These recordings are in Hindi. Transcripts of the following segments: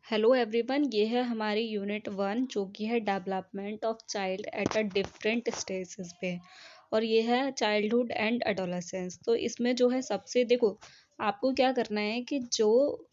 हेलो एवरीवन, ये है हमारी यूनिट 1 जो कि है development of child at a different stages पे। और ये है चाइल्डहुड एंड एडोलेसेंस। तो इसमें जो है सबसे देखो, आपको क्या करना है कि जो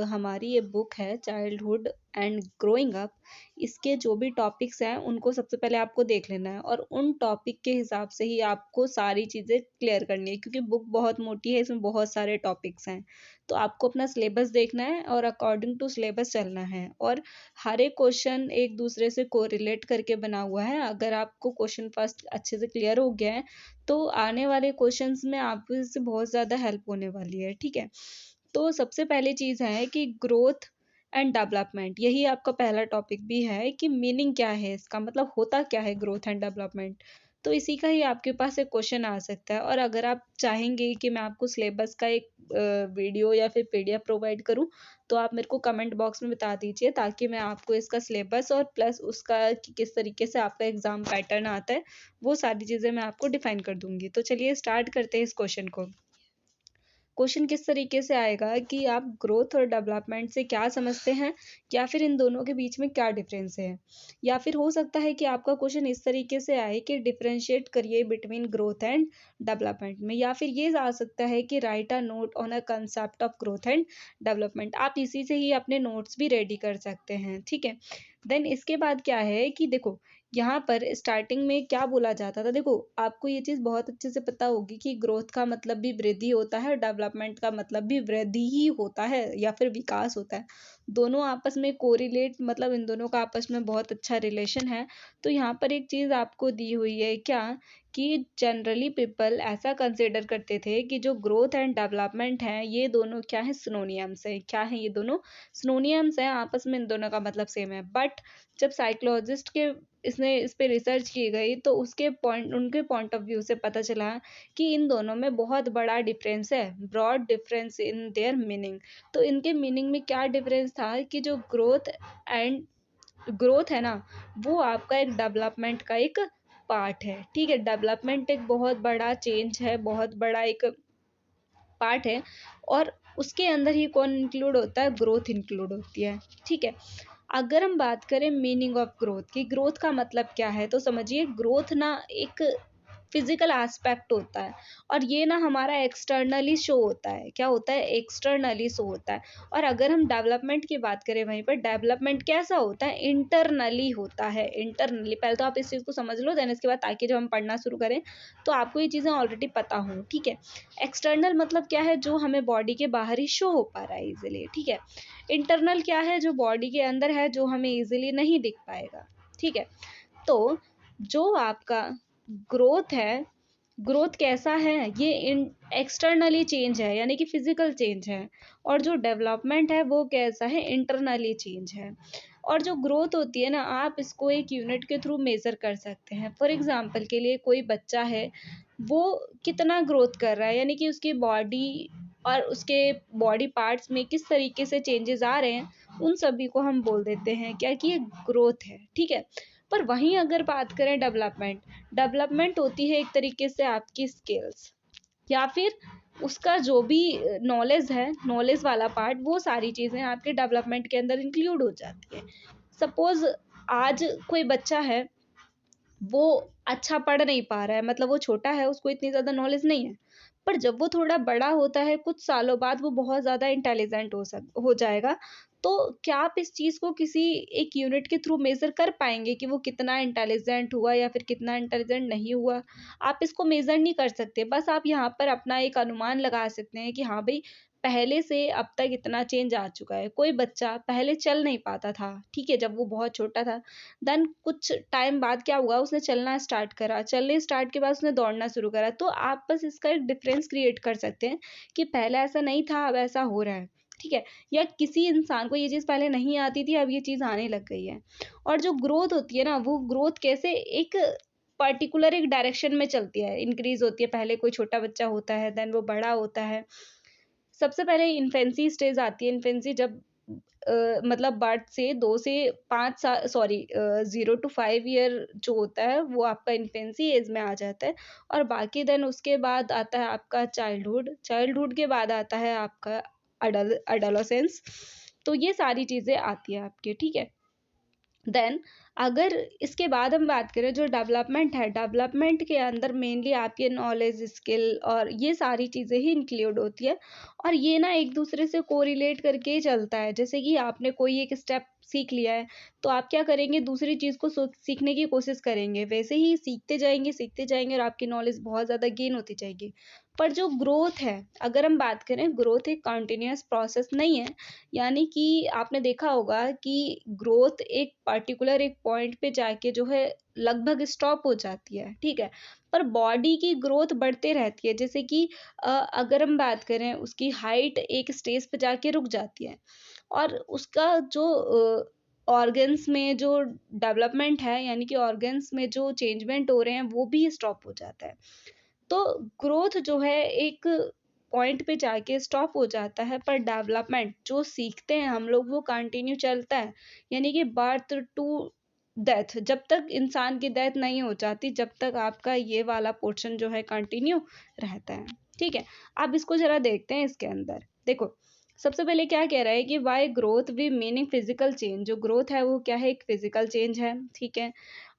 हमारी ये बुक है चाइल्डहुड एंड ग्रोइंग अप, इसके जो भी टॉपिक्स हैं उनको सबसे पहले आपको देख लेना है और उन टॉपिक के हिसाब से ही आपको सारी चीज़ें क्लियर करनी है, क्योंकि बुक बहुत मोटी है, इसमें बहुत सारे टॉपिक्स हैं। तो आपको अपना सिलेबस देखना है और अकॉर्डिंग टू सिलेबस चलना है। और हर एक क्वेश्चन एक दूसरे से कोरिलेट करके बना हुआ है। अगर आपको क्वेश्चन फर्स्ट अच्छे से क्लियर हो गया है तो आने वाले क्वेश्चंस में आपको इससे बहुत ज़्यादा हेल्प होने वाली है। ठीक है, तो सबसे पहली चीज़ है कि ग्रोथ एंड डेवलपमेंट, यही आपका पहला टॉपिक भी है कि मीनिंग क्या है इसका, मतलब होता क्या है ग्रोथ एंड डेवलपमेंट। तो इसी का ही आपके पास एक क्वेश्चन आ सकता है। और अगर आप चाहेंगे कि मैं आपको सिलेबस का एक वीडियो या फिर पीडीएफ प्रोवाइड करूं, तो आप मेरे को कमेंट बॉक्स में बता दीजिए, ताकि मैं आपको इसका सिलेबस और प्लस उसका कि किस तरीके से आपका एग्जाम पैटर्न आता है वो सारी चीज़ें मैं आपको डिफाइन कर दूंगी। तो चलिए स्टार्ट करते हैं इस क्वेश्चन को। क्वेश्चन किस तरीके से आएगा कि आप ग्रोथ और डेवलपमेंट से क्या समझते हैं, या फिर इन दोनों के बीच में क्या डिफरेंस है। या फिर हो सकता है कि आपका क्वेश्चन इस तरीके से आए कि डिफरेंशिएट करिए बिटवीन ग्रोथ एंड डेवलपमेंट में, या फिर ये आ सकता है कि right a note on a concept of growth and development. आप इसी से ही अपने नोट्स भी रेडी कर सकते हैं। ठीक है, देन इसके बाद क्या है कि देखो, यहाँ पर स्टार्टिंग में क्या बोला जाता था। देखो, आपको ये चीज़ बहुत अच्छे से पता होगी कि ग्रोथ का मतलब भी वृद्धि होता है, डेवलपमेंट का मतलब भी वृद्धि ही होता है या फिर विकास होता है। दोनों आपस में कोरिलेट, मतलब इन दोनों का आपस में बहुत अच्छा रिलेशन है। तो यहाँ पर एक चीज़ आपको दी हुई है क्या, कि जनरली पीपल ऐसा कंसिडर करते थे कि जो ग्रोथ एंड डेवलपमेंट है ये दोनों क्या है, सिनोनियम्स है। क्या है ये दोनों? सिनोनियम्स हैं, आपस में इन दोनों का मतलब सेम है। बट जब साइकोलॉजिस्ट के इसने इस पे रिसर्च की गई तो उनके पॉइंट ऑफ व्यू से पता चला कि इन दोनों में बहुत बड़ा डिफरेंस है, broad difference in their meaning. तो इनके मीनिंग में क्या डिफरेंस था कि जो एंड ग्रोथ है ना, वो आपका एक डेवलपमेंट का एक पार्ट है। ठीक है, डेवलपमेंट एक बहुत बड़ा चेंज है, बहुत बड़ा एक पार्ट है। और उसके अंदर ही कौन इंक्लूड होता है? ग्रोथ इंक्लूड होती है। ठीक है, अगर हम बात करें मीनिंग ऑफ ग्रोथ की, ग्रोथ का मतलब क्या है, तो समझिए ग्रोथ ना एक फिजिकल एस्पेक्ट होता है। और ये ना हमारा एक्सटर्नली शो होता है। क्या होता है? एक्सटर्नली शो होता है। और अगर हम डेवलपमेंट की बात करें, वहीं पर डेवलपमेंट कैसा होता है? इंटरनली होता है। इंटरनली, पहले तो आप इस चीज़ को समझ लो, देन इसके बाद ताकि जब हम पढ़ना शुरू करें तो आपको ये चीज़ें ऑलरेडी पता हों। ठीक है, एक्सटर्नल मतलब क्या है? जो हमें बॉडी के बाहर ही शो हो पा रहा है इजीली। ठीक है, इंटरनल क्या है? जो बॉडी के अंदर है, जो हमें इजीली नहीं दिख पाएगा। ठीक है, तो जो आपका ग्रोथ है, ग्रोथ कैसा है? ये एक्सटर्नली चेंज है, यानी कि फिजिकल चेंज है। और जो डेवलपमेंट है वो कैसा है? इंटरनली चेंज है। और जो ग्रोथ होती है ना, आप इसको एक यूनिट के थ्रू मेजर कर सकते हैं। फॉर एग्जांपल के लिए, कोई बच्चा है, वो कितना ग्रोथ कर रहा है, यानी कि उसकी बॉडी और उसके बॉडी पार्ट्स में किस तरीके से चेंजेस आ रहे हैं, उन सभी को हम बोल देते हैं क्या, कि ये ग्रोथ है। ठीक है, पर वहीं अगर बात करें डेवलपमेंट, डेवलपमेंट होती है एक तरीके से आपकी स्किल्स, या फिर उसका जो भी नॉलेज है, नॉलेज वाला पार्ट, वो सारी चीज़ें आपके डेवलपमेंट के अंदर इंक्लूड हो जाती है। सपोज आज कोई बच्चा है, वो अच्छा पढ़ नहीं पा रहा है, मतलब वो छोटा है, उसको इतनी ज़्यादा नॉलेज नहीं है। पर जब वो थोड़ा बड़ा होता है, कुछ सालों बाद वो बहुत ज़्यादा इंटेलिजेंट हो जाएगा। तो क्या आप इस चीज़ को किसी एक यूनिट के थ्रू मेज़र कर पाएँगे कि वो कितना इंटेलिजेंट हुआ या फिर कितना इंटेलिजेंट नहीं हुआ? आप इसको मेज़र नहीं कर सकते। बस आप यहाँ पर अपना एक अनुमान लगा सकते हैं कि हाँ भई, पहले से अब तक इतना चेंज आ चुका है। कोई बच्चा पहले चल नहीं पाता था, ठीक है? जब वो बहुत छोटा था, देन कुछ टाइम बाद क्या हुआ, उसने चलना स्टार्ट करा। चलने स्टार्ट के बाद उसने दौड़ना शुरू करा। तो आप बस इसका एक डिफरेंस क्रिएट कर सकते हैं कि पहले ऐसा नहीं था, अब ऐसा हो रहा है। ठीक है, या किसी इंसान को ये चीज़ पहले नहीं आती थी, अब ये चीज़ आने लग गई है। और जो ग्रोथ होती है ना, वो ग्रोथ कैसे एक पर्टिकुलर एक डायरेक्शन में चलती है, इंक्रीज होती है। पहले कोई छोटा बच्चा होता है, देन वो बड़ा होता है। सबसे पहले इन्फेंसी स्टेज आती है। इन्फेंसी जब मतलब बर्थ से 2 से 5 साल, सॉरी 0 टू 5 ईयर जो होता है, वो आपका इन्फेंसी एज में आ जाता है। और बाकी देन उसके बाद आता है आपका चाइल्डहुड। चाइल्डहुड के बाद आता है आपका एडोलेसेंस। तो ये सारी चीज़ें आती है आपके, ठीक है। देन अगर इसके बाद हम बात करें जो डेवलपमेंट है, डेवलपमेंट के अंदर मेनली आपके नॉलेज, स्किल और ये सारी चीज़ें ही इंक्लूड होती है, और ये ना एक दूसरे से कोरिलेट करके ही चलता है। जैसे कि आपने कोई एक स्टेप सीख लिया है, तो आप क्या करेंगे, दूसरी चीज़ को सीखने की कोशिश करेंगे, वैसे ही सीखते जाएंगे और आपकी नॉलेज बहुत ज़्यादा गेन होती जाएगी। पर जो ग्रोथ है, अगर हम बात करें, ग्रोथ एक कंटिन्यूअस प्रोसेस नहीं है। यानी कि आपने देखा होगा कि ग्रोथ एक पर्टिकुलर एक पॉइंट पे जाके जो है लगभग स्टॉप हो जाती है, ठीक है। पर बॉडी की ग्रोथ बढ़ते रहती है। जैसे कि अगर हम बात करें, उसकी हाइट एक स्टेज पे जाके रुक जाती है, और उसका जो ऑर्गन्स में जो डेवलपमेंट है, यानी कि ऑर्गन्स में जो चेंजमेंट हो रहे हैं, वो भी स्टॉप हो जाता है। तो ग्रोथ जो है एक पॉइंट पे जाके स्टॉप हो जाता है, पर डेवलपमेंट जो सीखते हैं हम लोग वो कंटिन्यू चलता है। यानी कि बर्थ टू डेथ, जब तक इंसान की डेथ नहीं हो जाती, जब तक आपका ये वाला पोर्शन जो है कंटिन्यू रहता है, ठीक है। अब इसको जरा देखते हैं। इसके अंदर देखो, सबसे पहले क्या कह रहा है कि why growth we meaning physical change. जो ग्रोथ है वो क्या है, एक फिजिकल चेंज है, ठीक है।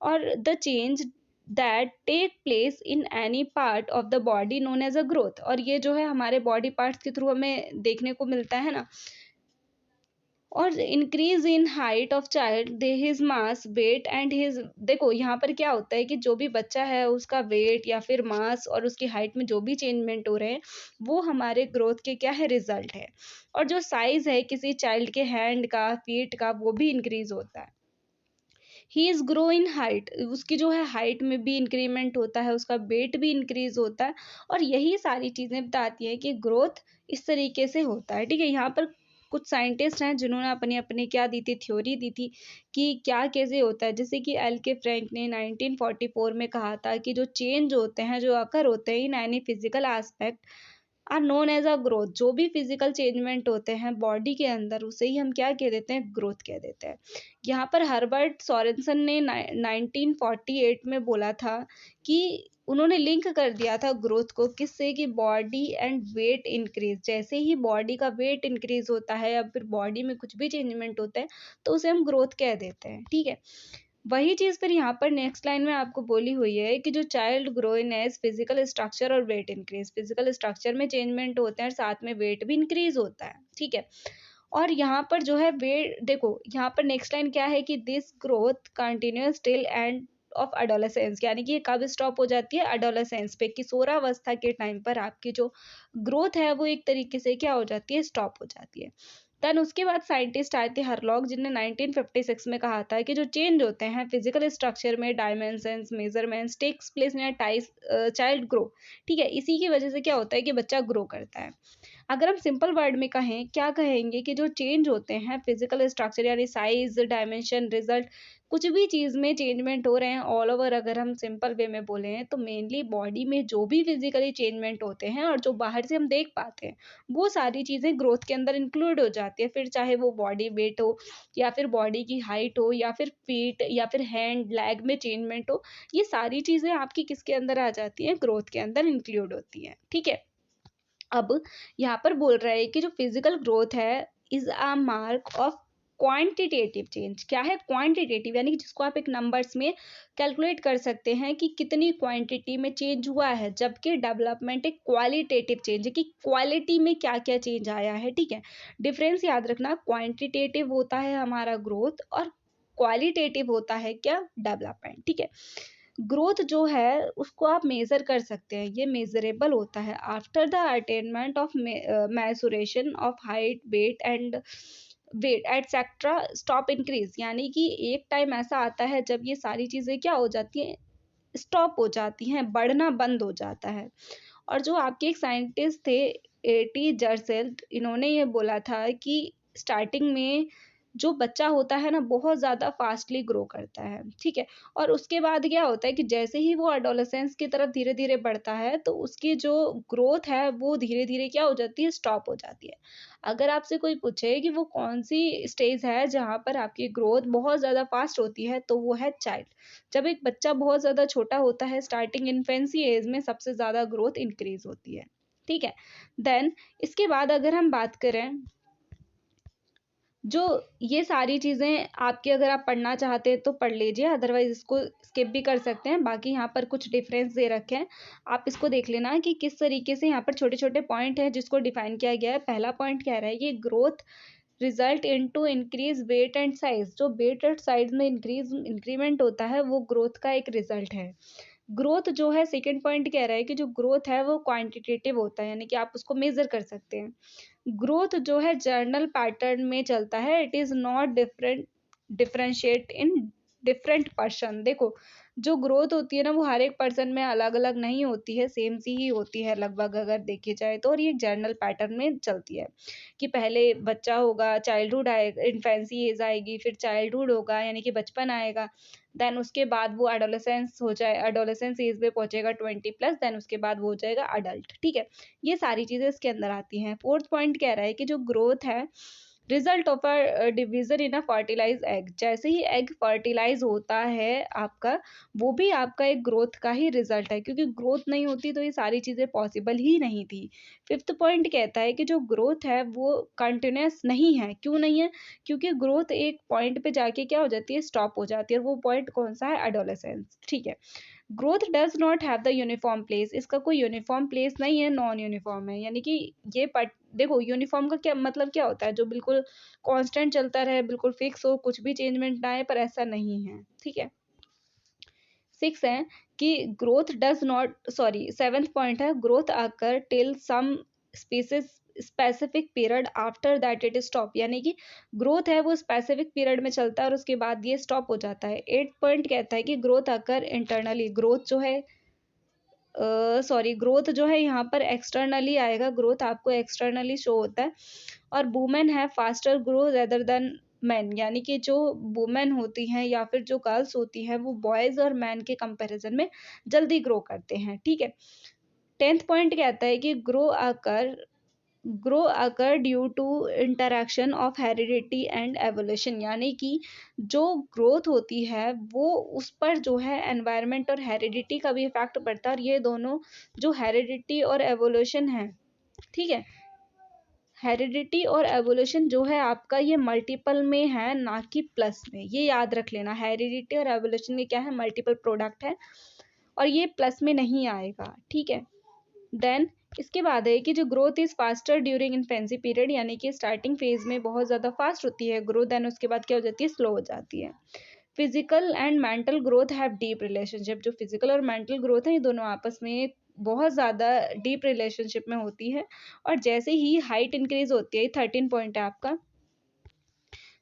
और the change that take place in any part of the body known as a growth. और ये जो है हमारे बॉडी पार्ट्स के थ्रू हमें देखने को मिलता है ना। और increase in height of child, they his mass, weight and his, देखो यहाँ पर क्या होता है कि जो भी बच्चा है उसका वेट या फिर मास और उसकी हाइट में जो भी चेंजमेंट हो रहे हैं, वो हमारे ग्रोथ के क्या है, रिजल्ट है। और जो साइज है किसी चाइल्ड के हैंड का, फीट का, वो भी इंक्रीज होता है। He is grow in height, उसकी जो है हाइट में भी इंक्रीमेंट होता है, उसका वेट भी इंक्रीज होता है। और यही सारी चीजें बताती है कि ग्रोथ इस तरीके से होता है, ठीक है। यहाँ पर कुछ साइंटिस्ट हैं जिन्होंने अपनी अपनी क्या दी थी, थ्योरी दी थी कि क्या कैसे होता है। जैसे कि एल के फ्रैंक ने 1944 में कहा था कि जो चेंज होते हैं, जो अकर होते हैं in any physical aspect, are known as a growth. जो भी फिजिकल चेंजमेंट होते हैं बॉडी के अंदर, उसे ही हम क्या कह देते हैं, ग्रोथ कह देते हैं। यहाँ पर हर्बर्ट सोरेनसन ने 1948 में बोला था कि उन्होंने लिंक कर दिया था ग्रोथ को किससे, कि बॉडी एंड वेट इंक्रीज। जैसे ही बॉडी का वेट इंक्रीज होता है या फिर बॉडी में कुछ भी चेंजमेंट होता है, तो उसे हम ग्रोथ कह देते हैं, ठीक है। वही चीज फिर यहाँ पर नेक्स्ट लाइन में आपको बोली हुई है कि जो child grow in age physical structure और वेट इंक्रीज, फिजिकल स्ट्रक्चर में चेंजमेंट होते हैं और साथ में वेट भी इंक्रीज होता है, ठीक है। और यहाँ पर जो है वेट, देखो यहाँ पर नेक्स्ट लाइन क्या है कि this growth continuous till end of adolescence. यानी कि ये कब स्टॉप हो जाती है, अडोलेसेंस पे, किशोरावस्था के टाइम पर आपकी जो ग्रोथ है वो एक तरीके से क्या हो जाती है, स्टॉप हो जाती है। देन उसके बाद साइंटिस्ट आए थे हरलॉक, जिनने 1956 में कहा था कि जो चेंज होते हैं फिजिकल स्ट्रक्चर में, dimensions, measurements takes place in child grow, ठीक है। इसी की वजह से क्या होता है कि बच्चा ग्रो करता है। अगर हम सिंपल वर्ड में कहें, क्या कहेंगे कि जो चेंज होते हैं फिजिकल स्ट्रक्चर यानी साइज, डायमेंशन, रिजल्ट, कुछ भी चीज़ में चेंजमेंट हो रहे हैं ऑल ओवर, अगर हम सिंपल वे में बोले हैं तो मेनली बॉडी में जो भी फिजिकली चेंजमेंट होते हैं और जो बाहर से हम देख पाते हैं, वो सारी चीज़ें ग्रोथ के अंदर इंक्लूड हो जाती है। फिर चाहे वो बॉडी वेट हो, या फिर बॉडी की हाइट हो, या फिर फीट, या फिर हैंड लेग में चेंजमेंट हो, ये सारी चीज़ें आपकी किसके अंदर आ जाती हैं, ग्रोथ के अंदर इंक्लूड होती हैं, ठीक है। अब यहाँ पर बोल रहा है कि जो फिजिकल ग्रोथ है is a mark of quantitative change. क्या है, क्वांटिटेटिव, यानी कि जिसको आप एक नंबर्स में कैलकुलेट कर सकते हैं कि कितनी क्वांटिटी में चेंज हुआ है, जबकि डेवलपमेंट एक क्वालिटेटिव चेंज है कि क्वालिटी में क्या क्या चेंज आया है, ठीक है। डिफरेंस याद रखना, क्वांटिटेटिव होता है हमारा ग्रोथ और क्वालिटेटिव होता है क्या, डेवलपमेंट, ठीक है। ग्रोथ जो है उसको आप मेजर कर सकते हैं, ये मेजरेबल होता है after the attainment of mensuration of height, weight etcetera stop increase. यानी कि एक टाइम ऐसा आता है जब ये सारी चीजें क्या हो जाती हैं, स्टॉप हो जाती हैं, बढ़ना बंद हो जाता है। और जो आपके एक साइंटिस्ट थे, एटी जर्सेल्ट, इन्होंने ये बोला था कि स्टार्टिंग में जो बच्चा होता है ना बहुत ज़्यादा फास्टली ग्रो करता है, ठीक है। और उसके बाद क्या होता है कि जैसे ही वो एडोलेसेंस की तरफ धीरे धीरे बढ़ता है, तो उसकी जो ग्रोथ है वो धीरे धीरे क्या हो जाती है, स्टॉप हो जाती है। अगर आपसे कोई पूछे कि वो कौन सी स्टेज है जहाँ पर आपकी ग्रोथ बहुत ज़्यादा फास्ट होती है, तो वो है चाइल्ड। जब एक बच्चा बहुत ज़्यादा छोटा होता है, स्टार्टिंग इन्फेंसी एज में सबसे ज़्यादा ग्रोथ इंक्रीज होती है, ठीक है। देन इसके बाद अगर हम बात करें जो ये सारी चीज़ें आपकी अगर आप पढ़ना चाहते हैं तो पढ़ लीजिए, अदरवाइज़ इसको स्किप भी कर सकते हैं। बाकी यहाँ पर कुछ डिफरेंस दे रखे हैं, आप इसको देख लेना कि किस तरीके से यहाँ पर छोटे-छोटे पॉइंट हैं जिसको डिफाइन किया गया है। पहला पॉइंट कह रहा है कि growth result into increase weight and size. जो वेट और साइज में इंक्रीमेंट होता है वो ग्रोथ का एक रिजल्ट है। ग्रोथ जो है, सेकंड पॉइंट कह रहा है कि जो ग्रोथ है वो क्वांटिटेटिव होता है, यानी कि आप उसको मेजर कर सकते हैं। ग्रोथ जो है जर्नल पैटर्न में चलता है, it is not differentiate in different person. देखो, जो ग्रोथ होती है ना वो हर एक पर्सन में अलग अलग नहीं होती है, सेम सी ही होती है लगभग अगर देखी जाए तो। और ये जर्नल पैटर्न में चलती है कि पहले बच्चा होगा, चाइल्डहुड आएगा, इन्फेंसी एज आएगी, फिर चाइल्डहुड होगा यानी कि बचपन आएगा, देन उसके बाद वो एडोलेसेंस हो जाए, एडोलेसेंस एज में पहुंचेगा 20+, देन उसके बाद वो हो जाएगा अडल्ट। ठीक है, ये सारी चीजें इसके अंदर आती हैं। फोर्थ पॉइंट कह रहा है कि जो ग्रोथ है result of a division in a fertilize egg. जैसे ही एग फर्टिलाइज होता है आपका, वो भी आपका एक ग्रोथ का ही रिजल्ट है, क्योंकि ग्रोथ नहीं होती तो ये सारी चीज़ें पॉसिबल ही नहीं थी। फिफ्थ पॉइंट कहता है कि जो ग्रोथ है वो कंटिन्यूस नहीं है। क्यों नहीं है? क्योंकि ग्रोथ एक पॉइंट पे जाके क्या हो जाती है, स्टॉप हो जाती है, और वो पॉइंट कौन सा है? एडोलेसेंस। ठीक है, growth does not have the uniform place. इसका कोई यूनिफॉर्म प्लेस नहीं है, नॉन यूनिफॉर्म है, यानी कि ये पट देखो, यूनिफॉर्म का क्या मतलब, क्या होता है? जो बिल्कुल कांस्टेंट चलता रहे, बिल्कुल फिक्स हो, कुछ भी चेंजमेंट ना आए, पर ऐसा नहीं है। ठीक है, सिक्स है कि growth does not, sorry, seventh point है, growth occur till some species specific period after that it stop. यानी कि ग्रोथ है वो स्पेसिफिक पीरियड में चलता है और उसके बाद ये स्टॉप हो जाता है। एट पॉइंट कहता है कि ग्रोथ आकर इंटरनली। ग्रोथ जो है, सॉरी, ग्रोथ जो है यहाँ पर एक्सटर्नली आएगा, ग्रोथ आपको एक्सटर्नली शो होता है। और वुमेन है faster grow rather than man. यानी कि जो वुमेन होती हैं या फिर जो गर्ल्स होती हैं वो बॉयज और मैन के कंपैरिजन में जल्दी ग्रो करते हैं। ठीक है, टेंथ पॉइंट कहता है कि grow occur due to interaction of heredity and evolution. यानी कि जो ग्रोथ होती है वो उस पर जो है एनवायरनमेंट और हेरिडिटी का भी इफेक्ट पड़ता है, और ये दोनों जो हेरिडिटी और एवोल्यूशन है, ठीक है, हेरिडिटी और एवोल्यूशन जो है आपका, ये मल्टीपल में है ना कि प्लस में। ये याद रख लेना, हेरिडिटी और एवोल्यूशन में क्या है, मल्टीपल प्रोडक्ट है, और ये प्लस में नहीं आएगा। ठीक है, देन इसके बाद है कि जो growth is faster during infancy period. यानी कि स्टार्टिंग फेज में बहुत ज़्यादा फास्ट होती है ग्रोथ, देन उसके बाद क्या हो जाती है, स्लो हो जाती है। Physical and mental growth have deep relationship. जो फिजिकल और मेंटल ग्रोथ है ये दोनों आपस में बहुत ज़्यादा डीप रिलेशनशिप में होती है। और जैसे ही हाइट इंक्रीज होती है, 13 पॉइंट है आपका,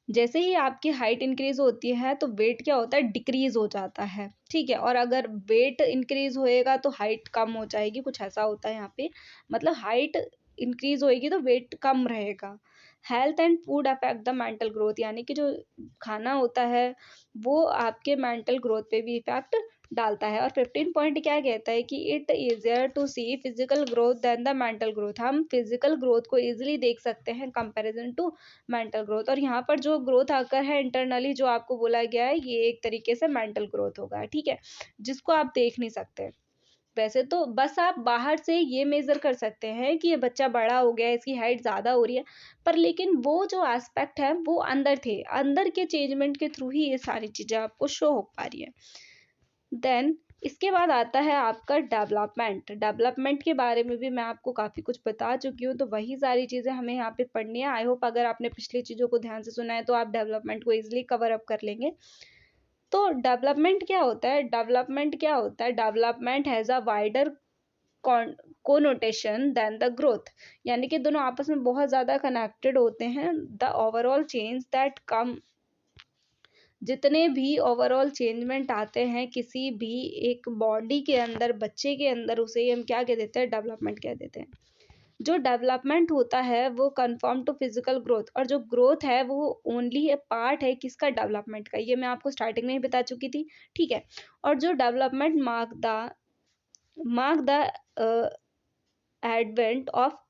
जैसे ही आपकी हाइट इंक्रीज होती है तो वेट क्या होता है, डिक्रीज हो जाता है। ठीक है, और अगर वेट इंक्रीज होएगा तो हाइट कम हो जाएगी, कुछ ऐसा होता है यहाँ पे, मतलब हाइट इंक्रीज होएगी तो वेट कम रहेगा। Health and food affect the mental growth. यानी कि जो खाना होता है वो आपके मेंटल ग्रोथ पे भी इफेक्ट डालता है। और 15 पॉइंट क्या कहता है कि it easier to see physical growth than the mental growth. हम फिजिकल ग्रोथ को इजिली देख सकते हैं कंपैरिजन टू मेंटल ग्रोथ। और यहाँ पर जो ग्रोथ आकर है इंटरनली जो आपको बोला गया है, ये एक तरीके से मेंटल ग्रोथ होगा। ठीक है, जिसको आप देख नहीं सकते। वैसे तो बस आप बाहर से ये मेजर कर सकते हैं कि ये बच्चा बड़ा हो गया है, इसकी हाइट ज़्यादा हो रही है, पर लेकिन वो जो एस्पेक्ट है वो अंदर थे, अंदर के चेंजमेंट के थ्रू ही ये सारी चीज़ें आपको शो हो पा रही है। देन इसके बाद आता है आपका डेवलपमेंट। डेवलपमेंट के बारे में भी मैं आपको काफ़ी कुछ बता चुकी हूँ, तो वही सारी चीज़ें हमें यहाँ पे पढ़नी है। आई होप अगर आपने पिछली चीज़ों को ध्यान से सुना है तो आप डेवलपमेंट को इजीली कवर अप कर लेंगे। तो डेवलपमेंट क्या होता है? डेवलपमेंट क्या होता है? Development has a wider connotation than the growth. यानी कि दोनों आपस में बहुत ज़्यादा कनेक्टेड होते हैं। The overall change that come, जितने भी ओवरऑल चेंजमेंट आते हैं किसी भी एक बॉडी के अंदर, बच्चे के अंदर, उसे हम क्या कह देते हैं, डेवलपमेंट कह देते हैं। जो डेवलपमेंट होता है वो कन्फर्म टू फिजिकल ग्रोथ, और जो ग्रोथ है वो ओनली ए पार्ट है किसका, डेवलपमेंट का। ये मैं आपको स्टार्टिंग में ही बता चुकी थी। ठीक है, और जो development mark the advent of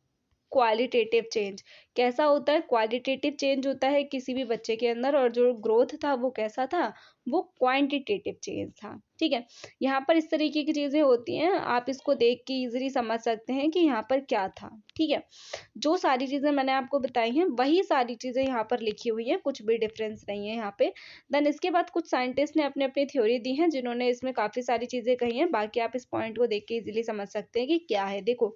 qualitative change. कैसा होता है? क्वालिटेटिव चेंज होता है किसी भी बच्चे के अंदर, और जो ग्रोथ था वो कैसा था? वो क्वांटिटेटिव चेंज था। ठीक है, यहाँ पर इस तरीके की चीजें होती हैं, आप इसको देख के इजीली समझ सकते हैं कि यहाँ पर क्या था। ठीक है, जो सारी चीजें मैंने आपको बताई हैं वही सारी चीजें यहाँ पर लिखी हुई हैं, कुछ भी डिफरेंस नहीं है यहाँ पे। देन इसके बाद कुछ साइंटिस्ट ने अपनी अपनी थ्योरी दी है, जिन्होंने इसमें काफी सारी चीजें कही हैं। बाकी आप इस पॉइंट को देख के इजीली समझ सकते हैं कि क्या है। देखो,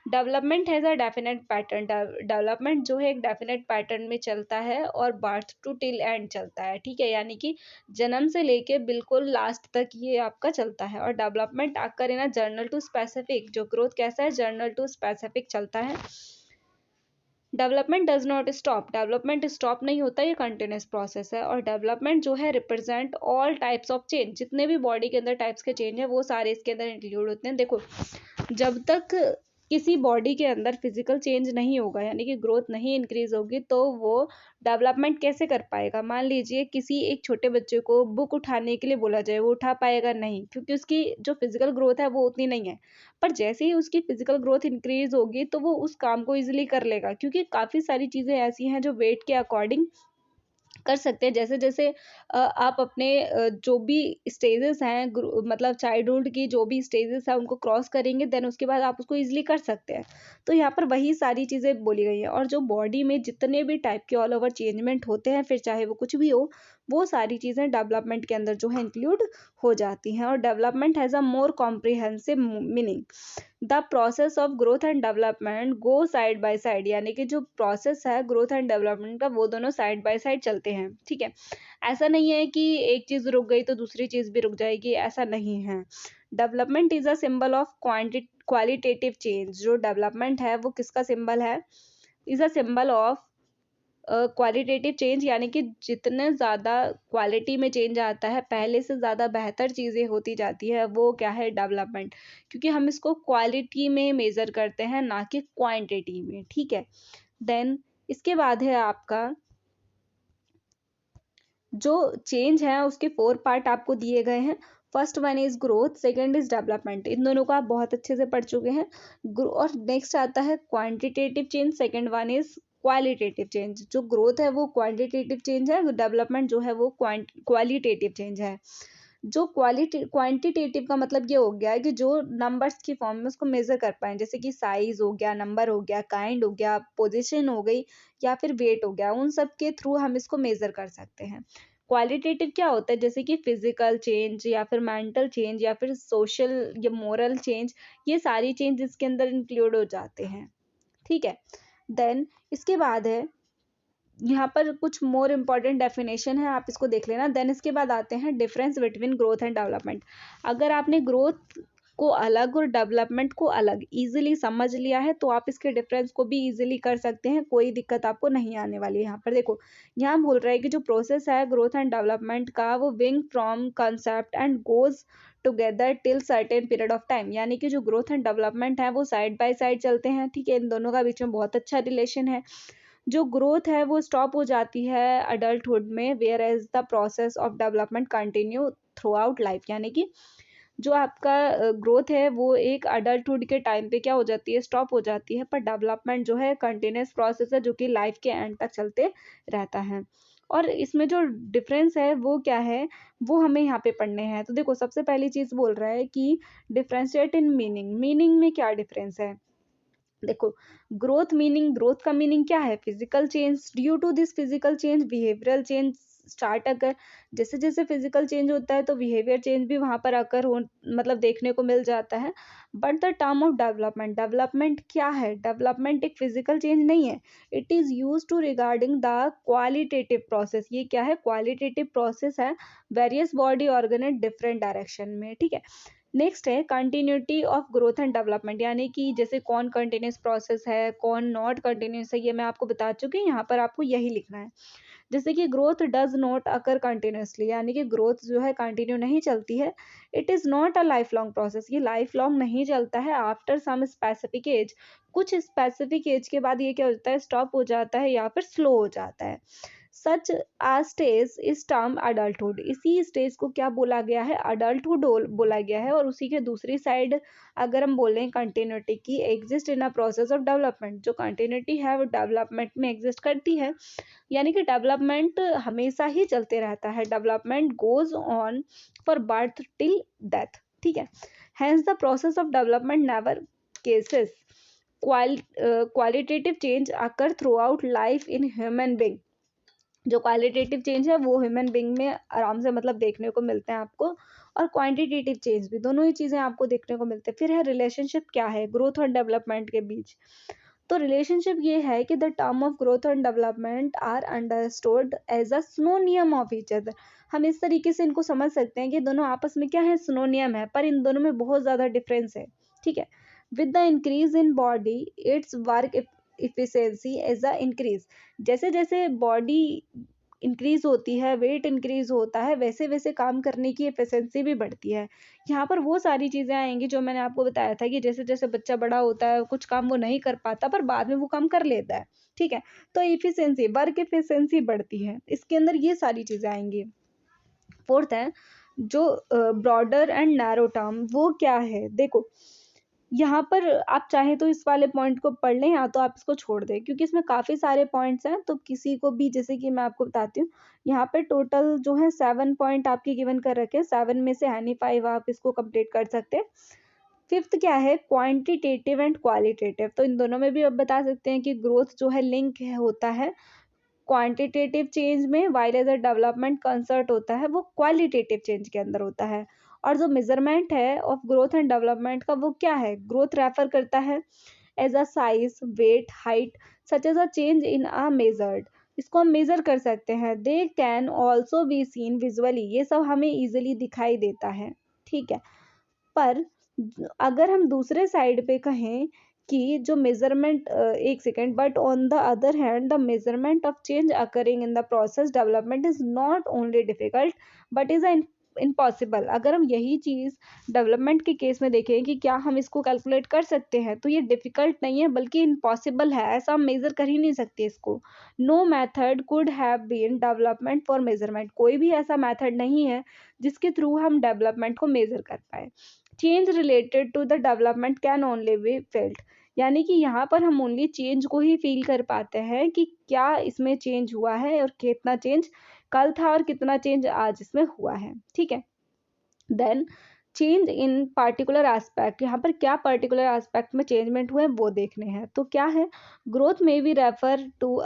development has a definite pattern. Development जो है एक डेफिनेट पैटर्न में चलता है और बर्थ टू टिल एंड चलता है। ठीक है, यानी कि जन्म से लेके बिल्कुल लास्ट तक ये आपका चलता है। और डेवलपमेंट आकर इन जर्नल टू स्पेसिफिक, जो ग्रोथ कैसा है? जर्नल टू स्पेसिफिक चलता है। Development does not stop, development stop नहीं होता, ये कंटिन्यूस प्रोसेस है। और डेवलपमेंट जो है represent all types of change, जितने भी बॉडी के अंदर टाइप्स के चेंज है वो सारे इसके अंदर इंक्लूड होते हैं। देखो, जब तक किसी बॉडी के अंदर फिजिकल चेंज नहीं होगा, यानी कि ग्रोथ नहीं इंक्रीज होगी, तो वो डेवलपमेंट कैसे कर पाएगा? मान लीजिए किसी एक छोटे बच्चे को बुक उठाने के लिए बोला जाए, वो उठा पाएगा नहीं, क्योंकि उसकी जो फिजिकल ग्रोथ है वो उतनी नहीं है। पर जैसे ही उसकी फिजिकल ग्रोथ इंक्रीज होगी तो वो उस काम को इजीली कर लेगा, क्योंकि काफ़ी सारी चीज़ें ऐसी हैं जो वेट के अकॉर्डिंग कर सकते हैं। जैसे जैसे आप अपने जो भी स्टेजेस हैं, मतलब चाइल्डहुड की जो भी स्टेजेस हैं उनको क्रॉस करेंगे, देन उसके बाद आप उसको इजीली कर सकते हैं। तो यहाँ पर वही सारी चीज़ें बोली गई हैं। और जो बॉडी में जितने भी टाइप के ऑल ओवर चेंजमेंट होते हैं, फिर चाहे वो कुछ भी हो, वो सारी चीज़ें डेवलपमेंट के अंदर जो है इंक्लूड हो जाती हैं। और development has a more comprehensive meaning. The process of growth and development go side by side, यानी कि जो प्रोसेस है ग्रोथ एंड डेवलपमेंट का, वो दोनों साइड बाय साइड चलते हैं। ठीक है, ऐसा नहीं है कि एक चीज़ रुक गई तो दूसरी चीज़ भी रुक जाएगी, ऐसा नहीं है। Development is a symbol of qualitative change. जो डेवलपमेंट है वो किसका सिंबल है? Is a symbol of qualitative change, यानी कि जितने ज़्यादा क्वालिटी में चेंज आता है, पहले से ज़्यादा बेहतर चीज़ें होती जाती है, वो क्या है? डेवलपमेंट। क्योंकि हम इसको क्वालिटी में मेज़र करते हैं, ना कि क्वांटिटी में। ठीक है, देन इसके बाद है आपका जो चेंज है उसके 4 पार्ट आपको दिए गए हैं। First one is growth, second is development. इन दोनों को आप बहुत अच्छे से पढ़ चुके हैं। और नेक्स्ट आता है quantitative change, second one is qualitative change. जो ग्रोथ है वो क्वांटिटेटिव चेंज है, डेवलपमेंट जो है वो क्वालिटेटिव चेंज है। जो क्वांटिटेटिव का मतलब ये हो गया है कि जो नंबर्स की फॉर्म में उसको मेजर कर पाएँ, जैसे कि साइज हो गया, नंबर हो गया, काइंड हो गया, पोजीशन हो गई, या फिर वेट हो गया, उन सब के थ्रू हम इसको मेजर कर सकते हैं। क्वालिटेटिव क्या होता है? जैसे कि फिजिकल चेंज, या फिर मेंटल चेंज, या फिर सोशल या मोरल चेंज, ये सारी चेंज इसके अंदर इंक्लूड हो जाते हैं। ठीक है, देन इसके बाद है यहाँ पर कुछ मोर इम्पॉर्टेंट डेफिनेशन है, आप इसको देख लेना। देन इसके बाद आते हैं difference between growth and development. अगर आपने ग्रोथ को अलग और डेवलपमेंट को अलग इजीली समझ लिया है, तो आप इसके डिफरेंस को भी इजीली कर सकते हैं, कोई दिक्कत आपको नहीं आने वाली है। यहाँ पर देखो, यहाँ बोल रहा है कि जो प्रोसेस है ग्रोथ एंड डेवलपमेंट का, वो wing from concept and goes together till certain period of time. यानी कि जो ग्रोथ एंड डेवलपमेंट है वो साइड बाय साइड चलते हैं। ठीक है, इन दोनों का बीच में बहुत अच्छा रिलेशन है। जो ग्रोथ है वो स्टॉप हो जाती है अडल्टहुड में, where as the process of development continue throughout life. यानी कि जो आपका ग्रोथ है वो एक अडल्टहुड के टाइम पे क्या हो जाती है? स्टॉप हो जाती है। पर डेवलपमेंट जो है कंटिन्यूस प्रोसेस है, जो कि लाइफ के एंड तक चलते रहता है। और इसमें जो डिफरेंस है वो क्या है, वो हमें यहाँ पे पढ़ने हैं। तो देखो, सबसे पहली चीज़ बोल रहा है कि डिफरेंशिएट इन मीनिंग। मीनिंग में क्या डिफरेंस है? देखो, ग्रोथ का मीनिंग क्या है? Physical change. Due to this physical change behavioural change start occur. जैसे जैसे फिजिकल चेंज होता है तो बिहेवियर चेंज भी वहां पर अकर हो, मतलब देखने को मिल जाता है। But the term of development, development क्या है? डेवलपमेंट एक फिजिकल चेंज नहीं है। It is use to regarding the qualitative process. ये क्या है? क्वालिटेटिव प्रोसेस है, various body organ in different direction में। ठीक है, नेक्स्ट है continuity of growth and development. यानी कि जैसे कौन कंटिन्यूस प्रोसेस है, कौन नॉट कंटिन्यूस है, ये मैं आपको बता चुकी हूँ। यहाँ पर आपको यही लिखना है। जैसे कि growth does not occur continuously, यानी कि ग्रोथ जो है कंटिन्यू नहीं चलती है। It is not a life long process, ये लाइफ लॉन्ग नहीं चलता है। आफ्टर सम स्पेसिफिक एज, कुछ स्पेसिफिक एज के बाद ये क्या होता है? स्टॉप हो जाता है या फिर स्लो हो जाता है। सच आ स्टेज इस टर्म अडल्टहुड, इसी स्टेज को क्या बोला गया है, अडल्टहुड बोला गया है। और उसी के दूसरी साइड अगर हम बोलें कंटिन्यूटी की, exist in a process of development, जो कंटिन्यूटी है वो डेवलपमेंट में एग्जिस्ट करती है, यानी कि डेवलपमेंट हमेशा ही चलते रहता है, development goes on for birth till death, ठीक है। Hence the process of development never ceases qualitative change occur throughout life in human being, जो क्वालिटेटिव चेंज है वो ह्यूमन बींग में आराम से मतलब देखने को मिलते हैं आपको, और क्वांटिटेटिव चेंज भी, दोनों ही चीज़ें आपको देखने को मिलते हैं। फिर है रिलेशनशिप क्या है ग्रोथ और डेवलपमेंट के बीच। तो रिलेशनशिप ये है कि the term of growth and development are understood as a synonym of each other. हम इस तरीके से इनको समझ सकते हैं कि दोनों आपस में क्या है, सिनोनियम है, पर इन दोनों में बहुत ज़्यादा डिफरेंस है, ठीक है। With the increase in body its work efficiency as a increase, जैसे जैसे बॉडी इंक्रीज होती है, वेट इंक्रीज होता है, वैसे वैसे काम करने की एफिशिएंसी भी बढ़ती है। यहाँ पर वो सारी चीज़ें आएंगी जो मैंने आपको बताया था कि जैसे जैसे बच्चा बड़ा होता है कुछ काम वो नहीं कर पाता पर बाद में वो काम कर लेता है, ठीक है। तो एफिशिएंसी, वर्क एफिशिएंसी बढ़ती है, इसके अंदर ये सारी चीज़ें आएंगी। फोर्थ है जो ब्रॉडर एंड नैरो टर्म, वो क्या है, देखो यहाँ पर आप चाहें तो इस वाले पॉइंट को पढ़ लें या तो आप इसको छोड़ दें, क्योंकि इसमें काफ़ी सारे पॉइंट्स हैं, तो किसी को भी, जैसे कि मैं आपको बताती हूँ, यहाँ पे टोटल जो है 7 पॉइंट आपके गिवन कर रखे हैं, 7 में से एनी 5 आप इसको कंप्लीट कर सकते हैं। फिफ्थ क्या है, क्वांटिटेटिव एंड क्वालिटेटिव, तो इन दोनों में भी आप बता सकते हैं कि ग्रोथ जो है लिंक है होता है क्वांटिटेटिव चेंज में, while as a development concert होता है वो क्वालिटेटिव चेंज के अंदर होता है। और जो मेजरमेंट है ऑफ ग्रोथ एंड डेवलपमेंट का वो क्या है, ग्रोथ रेफर करता है as a size, weight, height, such as a change in a measured, इसको हम मेजर कर सकते हैं। They can also be seen visually, ये सब हमें इजिली दिखाई देता है, ठीक है। पर अगर हम दूसरे साइड पे कहें कि जो मेजरमेंट, एक second, but on the other hand the measurement of change occurring in the process development is not only difficult but is impossible. अगर हम यही चीज़ डेवलपमेंट के केस में देखें कि क्या हम इसको कैलकुलेट कर सकते हैं, तो ये डिफिकल्ट नहीं है बल्कि इम्पॉसिबल है, ऐसा हम मेजर कर ही नहीं सकते इसको। No method could have been development for measurement, कोई भी ऐसा मैथड नहीं है जिसके थ्रू हम डेवलपमेंट को मेजर कर पाए। Change related to the development can only be felt, यानी कि यहाँ पर हम ओनली चेंज को ही फील कर पाते हैं कि क्या इसमें चेंज हुआ है और कितना चेंज कल था और कितना चेंज आज इसमें हुआ है, ठीक है। Then change in particular aspect, यहाँ पर क्या पर्टिकुलर एस्पेक्ट में चेंजमेंट हुए वो देखने हैं, तो क्या है, ग्रोथ में भी refer to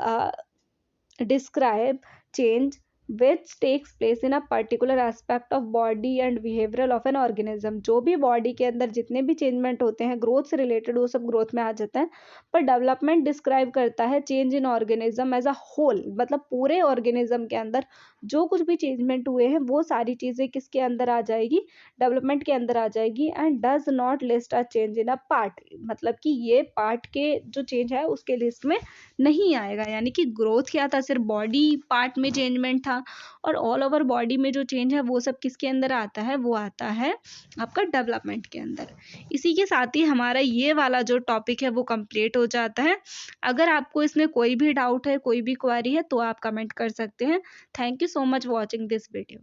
describe change which takes place in a particular aspect of body and behavioral of an organism, जो भी बॉडी के अंदर जितने भी चेंजमेंट होते हैं ग्रोथ से रिलेटेड वो सब ग्रोथ में आ जाता है। पर डेवलपमेंट डिस्क्राइब करता है change in organism as a whole, मतलब पूरे ऑर्गेनिज्म के अंदर जो कुछ भी चेंजमेंट हुए हैं वो सारी चीज़ें किसके अंदर आ जाएगी, डेवलपमेंट के अंदर आ जाएगी। And does not list a change in a part, मतलब कि ये पार्ट के जो चेंज है उसके लिस्ट में नहीं आएगा, यानी कि ग्रोथ क्या था, सिर्फ बॉडी पार्ट में चेंजमेंट था, और ऑल ओवर बॉडी में जो चेंज है वो सब किसके अंदर आता है, वो आता है आपका डेवलपमेंट के अंदर। इसी के साथ ही हमारा ये वाला जो टॉपिक है वो कंप्लीट हो जाता है। अगर आपको इसमें कोई भी डाउट है, कोई भी क्वेरी है, तो आप कमेंट कर सकते हैं। Thank you so much watching this video.